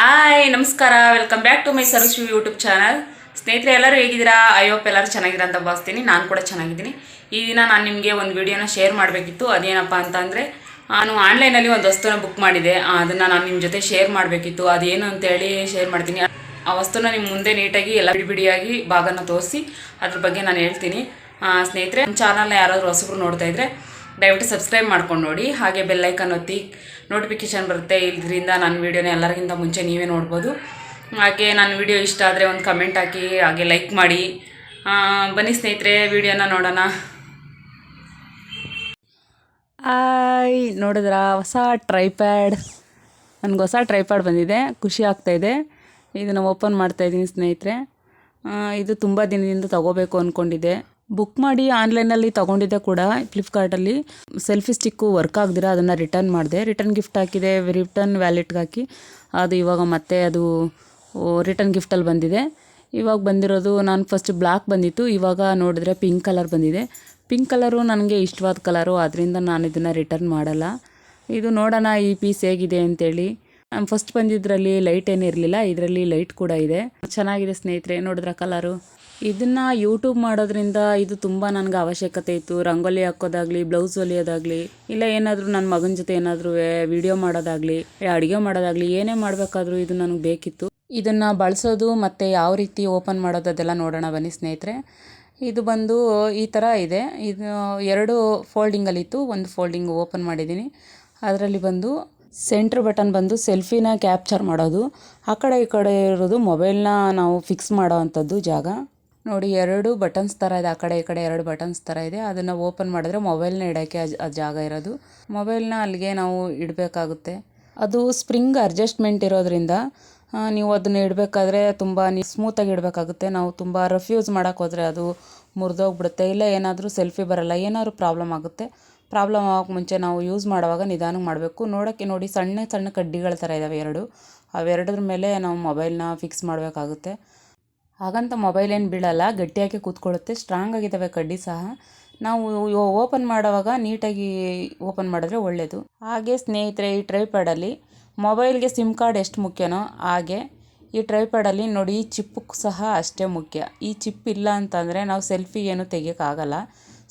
Hi ನಮಸ್ಕಾರ, welcome back to my service YouTube channel. ಸ್ನೇಹಿತರೆ, ಎಲ್ಲರೂ ಹೇಗಿದ್ದೀರಾ? ಐ ಹೋಪ್ ಎಲ್ಲರೂ ಚೆನ್ನಾಗಿದ್ದೀರಾ ಅಂತ ಭಾವಿಸ್ತೀನಿ. ನಾನು ಕೂಡ ಚೆನ್ನಾಗಿದ್ದೀನಿ. ಈ ದಿನ ನಾನು ನಿಮಗೆ ಒಂದು ವಿಡಿಯೋನ ಶೇರ್ ಮಾಡಬೇಕಿತ್ತು. ಅದೇನಪ್ಪ ಅಂತಂದರೆ, ನಾನು ಆನ್ಲೈನಲ್ಲಿ ಒಂದು ವಸ್ತುನ ಬುಕ್ ಮಾಡಿದೆ. ಅದನ್ನು ನಾನು ನಿಮ್ಮ ಜೊತೆ ಶೇರ್ ಮಾಡಬೇಕಿತ್ತು. ಅದೇನು ಅಂತೇಳಿ ಶೇರ್ ಮಾಡ್ತೀನಿ. ಆ ವಸ್ತುನ ನಿಮ್ಮ ಮುಂದೆ ನೀಟಾಗಿ ಎಲ್ಲ ಬಿಡಿಯಾಗಿ ಭಾಗನ ತೋರಿಸಿ ಅದ್ರ ಬಗ್ಗೆ ನಾನು ಹೇಳ್ತೀನಿ. ಸ್ನೇಹಿತರೆ, ನಮ್ಮ ಚಾನಲ್ನ ಯಾರಾದರೂ ಹೊಸಬ್ರು ನೋಡ್ತಾ ಇದ್ದರೆ ದಯವಿಟ್ಟು ಸಬ್ಸ್ಕ್ರೈಬ್ ಮಾಡ್ಕೊಂಡು ನೋಡಿ. ಹಾಗೆ ಬೆಲ್ಲೈಕನ್ ಒತ್ತಿ, ನೋಟಿಫಿಕೇಷನ್ ಬರುತ್ತೆ. ಇದರಿಂದ ನನ್ನ ವೀಡಿಯೋನ ಎಲ್ಲರಿಗಿಂತ ಮುಂಚೆ ನೀವೇ ನೋಡ್ಬೋದು. ಹಾಗೆ ನನ್ನ ವಿಡಿಯೋ ಇಷ್ಟ ಆದರೆ ಒಂದು ಕಮೆಂಟ್ ಹಾಕಿ, ಹಾಗೆ ಲೈಕ್ ಮಾಡಿ. ಬನ್ನಿ ಸ್ನೇಹಿತರೆ, ವಿಡಿಯೋನ ನೋಡೋಣ. ನೋಡಿದ್ರಾ, ಹೊಸ ಟ್ರೈಪ್ಯಾಡ್, ನನಗೆ ಹೊಸ ಟ್ರೈಪ್ಯಾಡ್ ಬಂದಿದೆ. ಖುಷಿ ಆಗ್ತಾಯಿದೆ. ಇದನ್ನು ಓಪನ್ ಮಾಡ್ತಾಯಿದ್ದೀನಿ ಸ್ನೇಹಿತರೆ. ಇದು ತುಂಬ ದಿನದಿಂದ ತೊಗೋಬೇಕು ಅಂದ್ಕೊಂಡಿದ್ದೆ. ಬುಕ್ ಮಾಡಿ ಆನ್ಲೈನಲ್ಲಿ ತೊಗೊಂಡಿದ್ದೆ ಕೂಡ, ಫ್ಲಿಪ್ಕಾರ್ಟಲ್ಲಿ. ಸೆಲ್ಫಿ ಸ್ಟಿಕ್ಕು ವರ್ಕ್ ಆಗದಿರ ಅದನ್ನು ರಿಟರ್ನ್ ಮಾಡಿದೆ. ರಿಟರ್ನ್ ಗಿಫ್ಟ್ ಹಾಕಿದೆ, ರಿಟರ್ನ್ ವ್ಯಾಲೆಟ್ಗೆ ಹಾಕಿ ಅದು ಇವಾಗ ಮತ್ತೆ ಅದು ರಿಟರ್ನ್ ಗಿಫ್ಟಲ್ಲಿ ಬಂದಿದೆ. ಇವಾಗ ಬಂದಿರೋದು, ನಾನು ಫಸ್ಟ್ ಬ್ಲ್ಯಾಕ್ ಬಂದಿತ್ತು, ಇವಾಗ ನೋಡಿದ್ರೆ ಪಿಂಕ್ ಕಲರ್ ಬಂದಿದೆ. ಪಿಂಕ್ ಕಲರು ನನಗೆ ಇಷ್ಟವಾದ ಕಲರು, ಆದ್ದರಿಂದ ನಾನು ಇದನ್ನು ರಿಟರ್ನ್ ಮಾಡಲ್ಲ. ಇದು ನೋಡೋಣ ಈ ಪೀಸ್ ಹೇಗಿದೆ ಅಂತೇಳಿ. ಫಸ್ಟ್ ಬಂದಿದ್ರಲ್ಲಿ ಲೈಟ್ ಏನೂ ಇರಲಿಲ್ಲ, ಇದರಲ್ಲಿ ಲೈಟ್ ಕೂಡ ಇದೆ. ಚೆನ್ನಾಗಿದೆ ಸ್ನೇಹಿತರೆ, ನೋಡಿದ್ರ ಕಲರು. ಇದನ್ನು ಯೂಟ್ಯೂಬ್ ಮಾಡೋದ್ರಿಂದ ಇದು ತುಂಬ ನನಗೆ ಅವಶ್ಯಕತೆ ಇತ್ತು. ರಂಗೋಲಿ ಹಾಕೋದಾಗಲಿ, ಬ್ಲೌಸ್ ಹೊಲಿಯೋದಾಗಲಿ, ಇಲ್ಲ ಏನಾದರೂ ನನ್ನ ಮಗನ ಜೊತೆ ಏನಾದರೂ ವಿಡಿಯೋ ಮಾಡೋದಾಗಲಿ, ಅಡುಗೆ ಮಾಡೋದಾಗಲಿ, ಏನೇ ಮಾಡಬೇಕಾದ್ರೂ ಇದು ನನಗೆ ಬೇಕಿತ್ತು. ಇದನ್ನು ಬಳಸೋದು ಮತ್ತು ಯಾವ ರೀತಿ ಓಪನ್ ಮಾಡೋದು ಅದೆಲ್ಲ ನೋಡೋಣ ಬನ್ನಿ ಸ್ನೇಹಿತರೆ. ಇದು ಬಂದು ಈ ಥರ ಇದೆ. ಇದು 2 ಫೋಲ್ಡಿಂಗಲ್ಲಿತ್ತು, ಒಂದು ಫೋಲ್ಡಿಂಗ್ ಓಪನ್ ಮಾಡಿದ್ದೀನಿ. ಅದರಲ್ಲಿ ಬಂದು ಸೆಂಟ್ರ್ ಬಟನ್ ಬಂದು ಸೆಲ್ಫಿನ ಕ್ಯಾಪ್ಚರ್ ಮಾಡೋದು, ಆ ಕಡೆ ಈ ಕಡೆ ಇರೋದು ಮೊಬೈಲ್ನ ನಾವು ಫಿಕ್ಸ್ ಮಾಡೋ ಅಂಥದ್ದು ಜಾಗ. ನೋಡಿ, 2 ಬಟನ್ಸ್ ಥರ ಇದೆ, ಆ ಕಡೆ ಈ ಕಡೆ 2 ಬಟನ್ಸ್ ಥರ ಇದೆ. ಅದನ್ನು ಓಪನ್ ಮಾಡಿದ್ರೆ ಮೊಬೈಲ್ನ ಇಡೋಕ್ಕೆ ಆ ಜಾಗ ಇರೋದು. ಮೊಬೈಲ್ನ ಅಲ್ಲಿಗೆ ನಾವು ಇಡಬೇಕಾಗುತ್ತೆ. ಅದು ಸ್ಪ್ರಿಂಗ್ ಅಡ್ಜಸ್ಟ್ಮೆಂಟ್ ಇರೋದ್ರಿಂದ ನೀವು ಅದನ್ನು ಇಡಬೇಕಾದ್ರೆ ತುಂಬ ಸ್ಮೂತಾಗಿ ಇಡಬೇಕಾಗುತ್ತೆ. ನಾವು ತುಂಬ ರಫ್ ಯೂಸ್ ಮಾಡೋಕ್ಕೆ ಹೋದರೆ ಅದು ಮುರಿದೋಗ್ಬಿಡುತ್ತೆ, ಇಲ್ಲ ಏನಾದರೂ ಸೆಲ್ಫಿ ಬರೋಲ್ಲ, ಏನಾದರೂ ಪ್ರಾಬ್ಲಮ್ ಆಗುತ್ತೆ. ಪ್ರಾಬ್ಲಮ್ ಆಗೋಕ್ಕೆ ಮುಂಚೆ ನಾವು ಯೂಸ್ ಮಾಡುವಾಗ ನಿಧಾನಕ್ಕೆ ಮಾಡಬೇಕು. ನೋಡೋಕ್ಕೆ ನೋಡಿ, ಸಣ್ಣ ಸಣ್ಣ ಕಡ್ಡಿಗಳ ಥರ ಇದ್ದಾವೆ 2. ಅವೆರಡರ ಮೇಲೆ ನಾವು ಮೊಬೈಲ್ನ ಫಿಕ್ಸ್ ಮಾಡಬೇಕಾಗುತ್ತೆ. ಹಾಗಂತ ಮೊಬೈಲ್ ಏನು ಬೀಳಲ್ಲ, ಗಟ್ಟಿಯಾಗಿ ಕೂತ್ಕೊಳ್ಳುತ್ತೆ. ಸ್ಟ್ರಾಂಗ್ ಆಗಿದ್ದಾವೆ ಕಡ್ಡಿ ಸಹ. ನಾವು ಓಪನ್ ಮಾಡೋವಾಗ ನೀಟಾಗಿ ಓಪನ್ ಮಾಡಿದ್ರೆ ಒಳ್ಳೆಯದು. ಹಾಗೆ ಸ್ನೇಹಿತರೆ, ಈ ಟ್ರೈಪ್ಯಾಡಲ್ಲಿ ಮೊಬೈಲ್ಗೆ ಸಿಮ್ ಕಾರ್ಡ್ ಎಷ್ಟು ಮುಖ್ಯನೋ ಹಾಗೆ ಈ ಟ್ರೈಪ್ಯಾಡಲ್ಲಿ ನೋಡಿ, ಈ ಚಿಪ್ಪು ಸಹ ಅಷ್ಟೇ ಮುಖ್ಯ. ಈ ಚಿಪ್ ಇಲ್ಲ ಅಂತಂದರೆ ನಾವು ಸೆಲ್ಫಿ ಏನು ತೆಗಿಯೋಕ್ಕಾಗಲ್ಲ.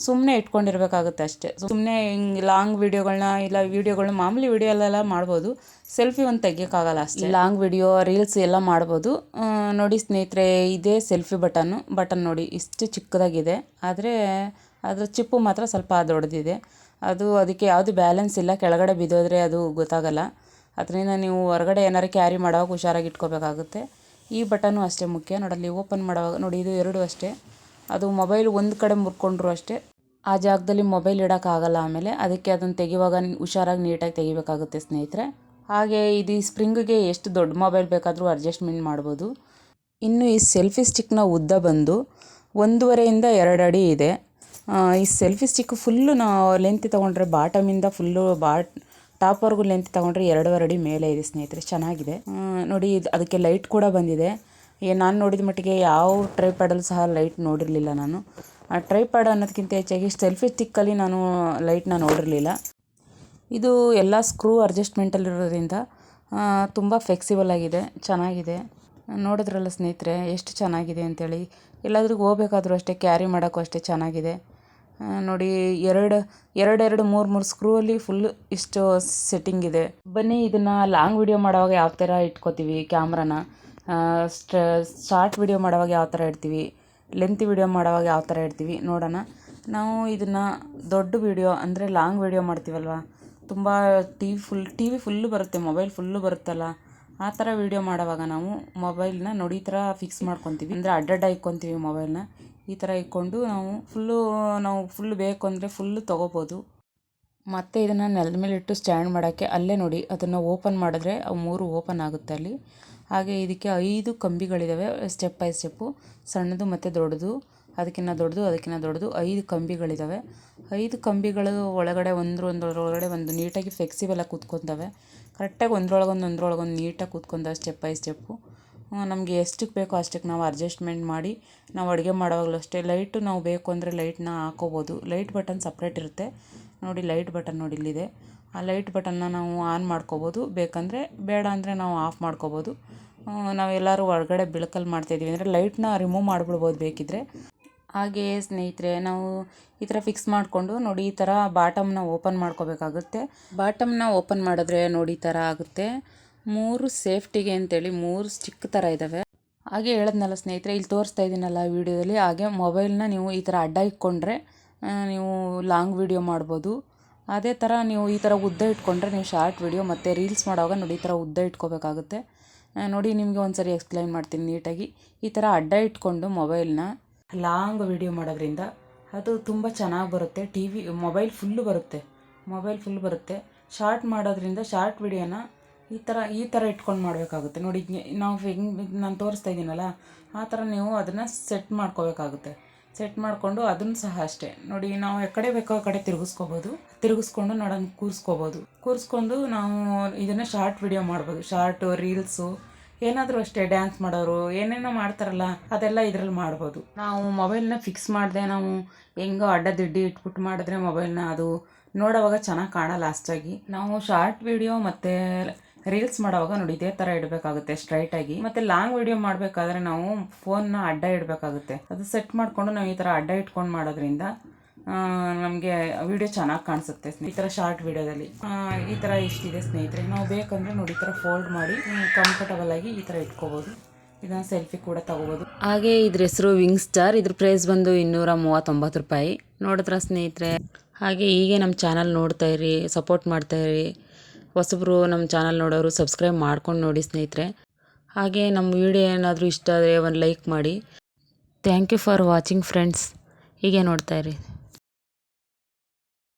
ಸುಮ್ಮನೆ ಇಟ್ಕೊಂಡಿರ್ಬೇಕಾಗುತ್ತೆ ಅಷ್ಟೇ. ಸುಮ್ಮನೆ ಹಿಂಗೆ ಲಾಂಗ್ ವೀಡಿಯೋಗಳನ್ನ, ಇಲ್ಲ ವೀಡಿಯೋಗಳನ್ನ ಮಾಮೂಲಿ ವೀಡಿಯೋಲ್ಲೆಲ್ಲ ಮಾಡ್ಬೋದು, ಸೆಲ್ಫಿ ಒಂದು ತೆಗಿಯೋಕ್ಕಾಗಲ್ಲ ಅಷ್ಟೇ. ಲಾಂಗ್ ವೀಡಿಯೋ, ರೀಲ್ಸ್ ಎಲ್ಲ ಮಾಡ್ಬೋದು. ನೋಡಿ ಸ್ನೇಹಿತರೆ, ಇದೇ ಸೆಲ್ಫಿ ಬಟನ್ ನೋಡಿ, ಇಷ್ಟು ಚಿಕ್ಕದಾಗಿದೆ. ಆದರೆ ಅದರ ಚಿಪ್ಪು ಮಾತ್ರ ಸ್ವಲ್ಪ ದೊಡ್ಡದಿದೆ. ಅದಕ್ಕೆ ಯಾವುದು ಬ್ಯಾಲೆನ್ಸ್ ಇಲ್ಲ, ಕೆಳಗಡೆ ಬಿದ್ದೋದ್ರೆ ಅದು ಗೊತ್ತಾಗಲ್ಲ. ಅದರಿಂದ ನೀವು ಹೊರಗಡೆ ಏನಾರು ಕ್ಯಾರಿ ಮಾಡೋವಾಗ ಹುಷಾರಾಗಿ ಇಟ್ಕೋಬೇಕಾಗುತ್ತೆ. ಈ ಬಟನ್ನು ಅಷ್ಟೇ ಮುಖ್ಯ. ನೋಡಲ್ಲಿ ಓಪನ್ ಮಾಡೋವಾಗ ನೋಡಿ, ಇದು 2 ಅಷ್ಟೇ. ಅದು ಮೊಬೈಲ್ ಒಂದು ಕಡೆ ಮುರ್ಕೊಂಡ್ರು ಅಷ್ಟೇ, ಆ ಜಾಗದಲ್ಲಿ ಮೊಬೈಲ್ ಇಡೋಕ್ಕಾಗಲ್ಲ ಆಮೇಲೆ. ಅದಕ್ಕೆ ಅದನ್ನು ತೆಗೆಯುವಾಗ ಹುಷಾರಾಗಿ ನೀಟಾಗಿ ತೆಗಿಬೇಕಾಗುತ್ತೆ ಸ್ನೇಹಿತರೆ. ಹಾಗೆ ಇದು ಸ್ಪ್ರಿಂಗಿಗೆ ಎಷ್ಟು ದೊಡ್ಡ ಮೊಬೈಲ್ ಬೇಕಾದರೂ ಅಡ್ಜಸ್ಟ್ಮೆಂಟ್ ಮಾಡ್ಬೋದು. ಇನ್ನು ಈ ಸೆಲ್ಫಿ ಸ್ಟಿಕ್ನ ಉದ್ದ ಬಂದು 1.5 ಇಂದ 2 ಅಡಿ ಇದೆ. ಈ ಸೆಲ್ಫಿ ಸ್ಟಿಕ್ ಫುಲ್ಲು ನಾವು ಲೆಂತ್ ತೊಗೊಂಡ್ರೆ, ಬಾಟಮಿಂದ ಫುಲ್ಲು ಟಾಪ್ವರೆಗೂ ಲೆಂತ್ ತೊಗೊಂಡ್ರೆ 2.5 ಅಡಿ ಮೇಲೆ ಇದೆ ಸ್ನೇಹಿತರೆ. ಚೆನ್ನಾಗಿದೆ ನೋಡಿ. ಅದಕ್ಕೆ ಲೈಟ್ ಕೂಡ ಬಂದಿದೆ. ನಾನು ನೋಡಿದ ಮಟ್ಟಿಗೆ ಯಾವ ಟ್ರೈಪ್ಯಾಡಲ್ಲೂ ಸಹ ಲೈಟ್ ನೋಡಿರಲಿಲ್ಲ ನಾನು. ಆ ಟ್ರೈಪ್ಯಾಡ್ ಅನ್ನೋದಕ್ಕಿಂತ ಹೆಚ್ಚಾಗಿ ಸೆಲ್ಫಿ ಸ್ಟಿಕ್ಕಲ್ಲಿ ನಾನು ಲೈಟ್ನ ನೋಡಿರಲಿಲ್ಲ. ಇದು ಎಲ್ಲ ಸ್ಕ್ರೂ ಅಡ್ಜಸ್ಟ್ಮೆಂಟಲ್ಲಿರೋದ್ರಿಂದ ತುಂಬ ಫ್ಲೆಕ್ಸಿಬಲ್ ಆಗಿದೆ, ಚೆನ್ನಾಗಿದೆ. ನೋಡಿದ್ರಲ್ಲ ಸ್ನೇಹಿತರೆ, ಎಷ್ಟು ಚೆನ್ನಾಗಿದೆ ಅಂತೇಳಿ. ಎಲ್ಲಾದ್ರೂ ಹೋಗ್ಬೇಕಾದ್ರೂ ಅಷ್ಟೇ, ಕ್ಯಾರಿ ಮಾಡೋಕ್ಕೂ ಅಷ್ಟೇ ಚೆನ್ನಾಗಿದೆ. ನೋಡಿ, 2 ಸ್ಕ್ರೂ ಅಲ್ಲಿ ಫುಲ್ಲು ಇಷ್ಟು ಸೆಟ್ಟಿಂಗ್ ಇದೆ. ಬನ್ನಿ, ಇದನ್ನು ಲಾಂಗ್ ವಿಡಿಯೋ ಮಾಡೋವಾಗ ಯಾವ ಥರ ಇಟ್ಕೋತೀವಿ ಕ್ಯಾಮ್ರಾನ, ಶಾರ್ಟ್ ವಿಡಿಯೋ ಮಾಡೋವಾಗ ಯಾವ ಥರ ಇಡ್ತೀವಿ, ಲೆಂತ್ ವಿಡಿಯೋ ಮಾಡೋವಾಗ ಯಾವ ಥರ ಇಡ್ತೀವಿ ನೋಡೋಣ. ನಾವು ಇದನ್ನು ದೊಡ್ಡ ವಿಡಿಯೋ ಅಂದರೆ ಲಾಂಗ್ ವಿಡಿಯೋ ಮಾಡ್ತೀವಲ್ವ, ತುಂಬ ಟಿ ವಿ ಫುಲ್ಲು ಬರುತ್ತೆ, ಮೊಬೈಲ್ ಫುಲ್ಲು ಬರುತ್ತಲ್ಲ, ಆ ಥರ ವೀಡಿಯೋ ಮಾಡೋವಾಗ ನಾವು ಮೊಬೈಲ್ನ ನೋಡಿ ಈ ಥರ ಫಿಕ್ಸ್ ಮಾಡ್ಕೊತೀವಿ. ಅಂದರೆ ಅಡ್ಡಡ್ಡ ಇಕ್ಕೊತೀವಿ ಮೊಬೈಲ್ನ. ಈ ಥರ ಇಕ್ಕೊಂಡು ನಾವು ಫುಲ್ಲು ಬೇಕು ಅಂದರೆ ಫುಲ್ಲು ತೊಗೋಬೋದು. ಮತ್ತು ಇದನ್ನು ನೆಲದ ಮೇಲೆ ಇಟ್ಟು ಸ್ಟ್ಯಾಂಡ್ ಮಾಡೋಕ್ಕೆ ಅಲ್ಲೇ ನೋಡಿ, ಅದನ್ನು ಓಪನ್ ಮಾಡಿದ್ರೆ ಅವು 3 ಓಪನ್ ಆಗುತ್ತೆ ಅಲ್ಲಿ. ಹಾಗೆ ಇದಕ್ಕೆ 5 ಕಂಬಿಗಳಿದ್ದಾವೆ, ಸ್ಟೆಪ್ ಬೈ ಸ್ಟೆಪ್ಪು, ಸಣ್ಣದು ಮತ್ತು ದೊಡ್ಡದು, ಅದಕ್ಕಿಂತ ದೊಡ್ಡದು 5 ಕಂಬಿಗಳಿದ್ದಾವೆ. 5 ಕಂಬಿಗಳು ಒಳಗಡೆ ಒಂದರೊಳಗಡೆ ಒಂದು ನೀಟಾಗಿ ಫ್ಲೆಕ್ಸಿಬಲಾಗಿ ಕೂತ್ಕೊತವೆ. ಕರೆಕ್ಟಾಗಿ ಒಂದ್ರೊಳಗೊಂದು ನೀಟಾಗಿ ಕೂತ್ಕೊಂತವೆ ಸ್ಟೆಪ್ ಬೈ ಸ್ಟೆಪ್ಪು. ನಮಗೆ ಎಷ್ಟಕ್ಕೆ ಬೇಕೋ ಅಷ್ಟಕ್ಕೆ ನಾವು ಅಡ್ಜಸ್ಟ್ಮೆಂಟ್ ಮಾಡಿ ನಾವು ಅಡುಗೆ ಮಾಡೋವಾಗಲೂ ಅಷ್ಟೇ. ಲೈಟು ನಾವು ಬೇಕು ಅಂದರೆ ಲೈಟ್ನ ಹಾಕೋಬೋದು. ಲೈಟ್ ಬಟನ್ ಸಪ್ರೇಟ್ ಇರುತ್ತೆ ನೋಡಿ ಲೈಟ್ ಬಟನ್ ನೋಡಿ ಇಲ್ಲಿದೆ. ಆ ಲೈಟ್ ಬಟನ್ನ ನಾವು ಆನ್ ಮಾಡ್ಕೋಬೋದು, ಬೇಕಂದರೆ ಬೇಡ ಅಂದರೆ ನಾವು ಆಫ್ ಮಾಡ್ಕೋಬೋದು. ನಾವೆಲ್ಲರೂ ಹೊರಗಡೆ ಬೆಳಕಲ್ಲಿ ಮಾಡ್ತಾಯಿದ್ದೀವಿ ಅಂದರೆ ಲೈಟ್ನ ರಿಮೂವ್ ಮಾಡಿಬಿಡ್ಬೋದು ಬೇಕಿದ್ದರೆ. ಹಾಗೆಯೇ ಸ್ನೇಹಿತರೆ, ನಾವು ಈ ಥರ ಫಿಕ್ಸ್ ಮಾಡಿಕೊಂಡು ನೋಡಿ ಈ ಥರ ಬಾಟಮ್ನ ಓಪನ್ ಮಾಡ್ಕೋಬೇಕಾಗುತ್ತೆ. ಬಾಟಮ್ನ ಓಪನ್ ಮಾಡಿದ್ರೆ ನೋಡಿ ಈ ಥರ ಆಗುತ್ತೆ. 3 ಸೇಫ್ಟಿಗೆ ಅಂತೇಳಿ 3 ಸ್ಟಿಕ್ ಥರ ಇದ್ದಾವೆ. ಹಾಗೆ ಹೇಳದ್ನಲ್ಲ ಸ್ನೇಹಿತರೆ, ಇಲ್ಲಿ ತೋರಿಸ್ತಾ ಇದ್ದೀನಲ್ಲ ವೀಡಿಯೋದಲ್ಲಿ, ಹಾಗೆ ಮೊಬೈಲ್ನ ನೀವು ಈ ಥರ ಅಡ್ಡ ಇಟ್ಕೊಂಡ್ರೆ ನೀವು ಲಾಂಗ್ ವೀಡಿಯೋ ಮಾಡ್ಬೋದು. ಅದೇ ಥರ ನೀವು ಈ ಥರ ಉದ್ದ ಇಟ್ಕೊಂಡ್ರೆ ನೀವು ಶಾರ್ಟ್ ವೀಡಿಯೋ ಮತ್ತು ರೀಲ್ಸ್ ಮಾಡುವಾಗ ನೋಡಿ ಈ ಥರ ಉದ್ದ ಇಟ್ಕೋಬೇಕಾಗುತ್ತೆ. ನೋಡಿ ನಿಮಗೆ ಒಂದು ಸರಿ ಎಕ್ಸ್ಪ್ಲೈನ್ ಮಾಡ್ತೀನಿ ನೀಟಾಗಿ. ಈ ಥರ ಅಡ್ಡ ಇಟ್ಕೊಂಡು ಮೊಬೈಲ್ನ ಲಾಂಗ್ ವೀಡಿಯೋ ಮಾಡೋದ್ರಿಂದ ಅದು ತುಂಬ ಚೆನ್ನಾಗಿ ಬರುತ್ತೆ. ಮೊಬೈಲ್ ಫುಲ್ಲು ಬರುತ್ತೆ. ಶಾರ್ಟ್ ಮಾಡೋದ್ರಿಂದ ಶಾರ್ಟ್ ವೀಡಿಯೋನ ಈ ಥರ ಇಟ್ಕೊಂಡು ಮಾಡಬೇಕಾಗುತ್ತೆ. ನೋಡಿ ನಾವು ಹೆಂಗೆ ನಾನು ತೋರಿಸ್ತಾ ಇದ್ದೀನಲ್ಲ, ಆ ಥರ ನೀವು ಅದನ್ನು ಸೆಟ್ ಮಾಡ್ಕೋಬೇಕಾಗುತ್ತೆ. ಸೆಟ್ ಮಾಡಿಕೊಂಡು ಅದನ್ನು ಸಹ ಅಷ್ಟೇ ನೋಡಿ, ನಾವು ಎಕಡೆ ಬೇಕೋ ಆ ಕಡೆ ತಿರುಗಿಸ್ಕೊಂಡು ನೋಡೋಣ ಕೂರಿಸ್ಕೊಂಡು ನಾವು ಇದನ್ನು ಶಾರ್ಟ್ ವಿಡಿಯೋ ಮಾಡ್ಬೋದು. ಶಾರ್ಟು, ರೀಲ್ಸು, ಏನಾದರೂ ಅಷ್ಟೇ, ಡ್ಯಾನ್ಸ್ ಮಾಡೋರು ಏನೇನೋ ಮಾಡ್ತಾರಲ್ಲ ಅದೆಲ್ಲ ಇದರಲ್ಲಿ ಮಾಡ್ಬೋದು. ನಾವು ಮೊಬೈಲ್ನ ಫಿಕ್ಸ್ ಮಾಡಿದೆ ನಾವು ಹೆಂಗೋ ಅಡ್ಡದಿಡ್ಡಿ ಇಟ್ಬಿಟ್ಟು ಮಾಡಿದ್ರೆ ಮೊಬೈಲ್ನ ಅದು ನೋಡೋವಾಗ ಚೆನ್ನಾಗಿ ಕಾಣಲ್ಲ ಅಷ್ಟಾಗಿ. ನಾವು ಶಾರ್ಟ್ ವಿಡಿಯೋ ಮತ್ತು ರೀಲ್ಸ್ ಮಾಡೋವಾಗ ನೋಡಿ ಇದೇ ಥರ ಇಡಬೇಕಾಗುತ್ತೆ ಸ್ಟ್ರೈಟಾಗಿ. ಮತ್ತು ಲಾಂಗ್ ವಿಡಿಯೋ ಮಾಡಬೇಕಾದ್ರೆ ನಾವು ಫೋನ್ನ ಅಡ್ಡ ಇಡಬೇಕಾಗುತ್ತೆ. ಅದು ಸೆಟ್ ಮಾಡಿಕೊಂಡು ನಾವು ಈ ಥರ ಅಡ್ಡ ಇಟ್ಕೊಂಡು ಮಾಡೋದ್ರಿಂದ ನಮಗೆ ವಿಡಿಯೋ ಚೆನ್ನಾಗಿ ಕಾಣಿಸುತ್ತೆ. ಈ ಥರ ಶಾರ್ಟ್ ವಿಡಿಯೋದಲ್ಲಿ ಈ ಥರ ಇಷ್ಟಿದೆ ಸ್ನೇಹಿತರೆ. ನಾವು ಬೇಕಂದರೆ ನೋಡಿ ಈ ಥರ ಫೋಲ್ಡ್ ಮಾಡಿ ಕಂಫರ್ಟಬಲ್ ಆಗಿ ಈ ಥರ ಇಟ್ಕೋಬೋದು. ಇದನ್ನು ಸೆಲ್ಫಿ ಕೂಡ ತಗೋಬೋದು. ಹಾಗೆ ಇದ್ರ ಹೆಸರು ವಿಂಗ್ ಸ್ಟಾರ್. ಇದ್ರ ಪ್ರೈಸ್ ಬಂದು 239 ರೂಪಾಯಿ. ನೋಡಿದ್ರ ಸ್ನೇಹಿತರೆ, ಹಾಗೆ ಹೀಗೆ ನಮ್ಮ ಚಾನಲ್ ನೋಡ್ತಾ ಇರಿ, ಸಪೋರ್ಟ್ ಮಾಡ್ತಾ ಇರಿ. ಹೊಸಬ್ರು ನಮ್ಮ ಚಾನಲ್ ನೋಡೋರು ಸಬ್ಸ್ಕ್ರೈಬ್ ಮಾಡ್ಕೊಂಡು ನೋಡಿ ಸ್ನೇಹಿತರೆ. ಹಾಗೆ ನಮ್ಮ ವಿಡಿಯೋ ಏನಾದರೂ ಇಷ್ಟ ಆದರೆ ಒಂದು ಲೈಕ್ ಮಾಡಿ. Thank you for watching friends. ಹೀಗೆ ನೋಡ್ತಾ ಇರಿ.